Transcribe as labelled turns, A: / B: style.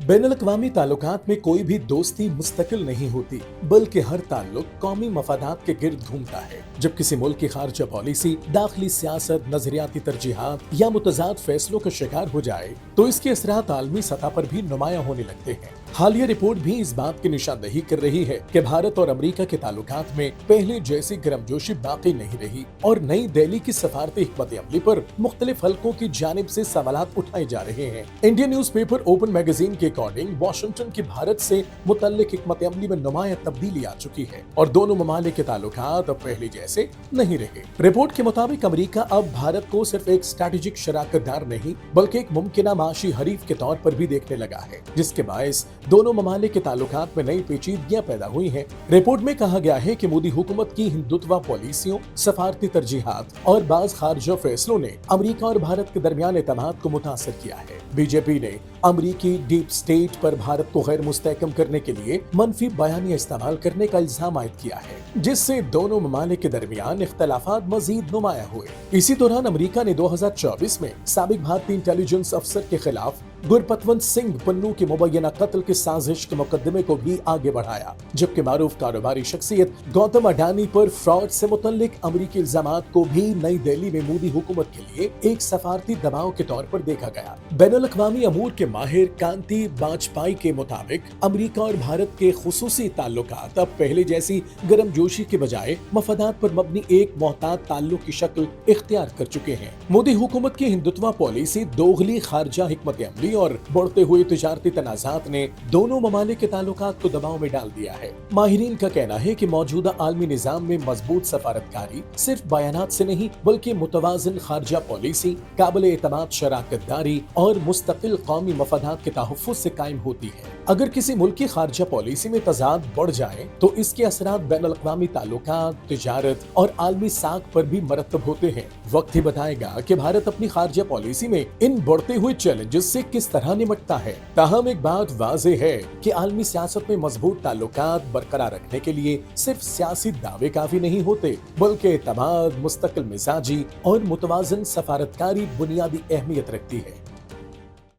A: बैनुल-अक़वामी ताल्लुकात में कोई भी दोस्ती मुस्तकिल नहीं होती, बल्कि हर ताल्लुक कौमी मफादात के गिर्द घूमता है। जब किसी मुल्क की खारजा पॉलिसी, दाखिली सियासत, नजरियाती तरजीहात या मुतज़ाद फैसलों का शिकार हो जाए तो इसके असरात आलमी सतह पर भी नुमायां होने लगते हैं। हालिया रिपोर्ट भी इस बात की निशानदही कर रही है कि भारत और अमेरिका के ताल्लुकात में पहले जैसी गर्मजोशी बाकी नहीं रही और नई दिल्ली की सफारती हिकमत अमली पर मुख्तलिफ हल्कों की जानिब से सवालात उठाए जा रहे हैं। Indian news paper open magazine के अकॉर्डिंग वाशिंगटन की भारत से मुतल्लिक हिकमत अमली में नुमायां तब्दीली आ चुकी है और दोनों ममालिक के ताल्लुकात अब पहले जैसे नहीं रहे। रिपोर्ट के मुताबिक अमेरिका अब भारत को सिर्फ एक स्ट्रैटेजिक शराकतदार नहीं बल्कि एक मुमकिन माशी हरीफ के तौर पर भी देखने लगा है, जिसके बायस दोनों ममालिक के ताल्लुकात में नई पेचीदगियां पैदा हुई हैं। रिपोर्ट में कहा गया है कि मोदी हुकूमत की हिंदुत्व पॉलिसियों, सफारती तरजीहात और बाज खारजा फैसलों ने अमेरिका और भारत के दरमियान एतमाद को मुतासर किया है। बीजेपी ने अमेरिकी डीप स्टेट पर भारत को गैर मुस्तहकम करने के लिए मनफी बयानियां इस्तेमाल करने का इल्जाम आयद किया है, जिससे दोनों ममालिक के दरमियान इख्तलाफात मजीद नुमाया हुए। इसी दौरान अमेरिका ने 2024 में साबिक भारतीय इंटेलिजेंस अफसर के खिलाफ गुरपतवंत सिंह पन्नू की मुबैना कत्ल की साजिश के मुकदमे को भी आगे बढ़ाया, जबकि मारूफ कारोबारी शख्सियत गौतम अडानी पर फ्रॉड से मुतल्लिक अमेरिकी इल्जामात को भी नई दिल्ली में मोदी हुकूमत के लिए एक सफारती दबाव के तौर पर देखा गया। बैनुल-अक़वामी अमूर के माहिर कांति बाजपाई के मुताबिक अमेरिका और भारत के खुसूसी ताल्लुकात अब पहले जैसी गर्मजोशी के बजाय मफादात पर मबनी एक मोहतात ताल्लुक की शक्ल इख्तियार कर चुके हैं। मोदी हुकूमत की हिंदुत्व पॉलिसी, दोगली खारजा हिकमत अमली और बढ़ते हुए तिजारती तनाज़ात ने दोनों ममालिक के ताल्लुकात को दबाव में डाल दिया है। माहिरीन का कहना है कि मौजूदा आलमी निज़ाम में मजबूत सफारतकारी सिर्फ बयानात से नहीं बल्कि मुतवाज़िन खारजा पॉलिसी, काबिल एतमाद शराकतदारी और मुस्तकिल कौमी मफादात के तहफ़्फ़ुज़ से कायम होती है। अगर किसी मुल्क की खारजा पॉलिसी में तजाद बढ़ जाए तो इसके असरात बैनुल-अक़वामी ताल्लुकात, तिजारत और आलमी साख पर भी मरतब होते हैं। वक्त ही बताएगा कि भारत अपनी खारजा पॉलिसी में इन बढ़ते हुए चैलेंजेस से किस तरह निपटता है। ताहम एक बात वाज़ेह है कि आलमी सियासत में मजबूत ताल्लुकात बरकरार रखने के लिए सिर्फ सियासी दावे काफी नहीं होते, बल्कि एतमाद, मुस्तकिल मिजाजी और मुतवाज़िन सफारतकारी बुनियादी अहमियत रखती है।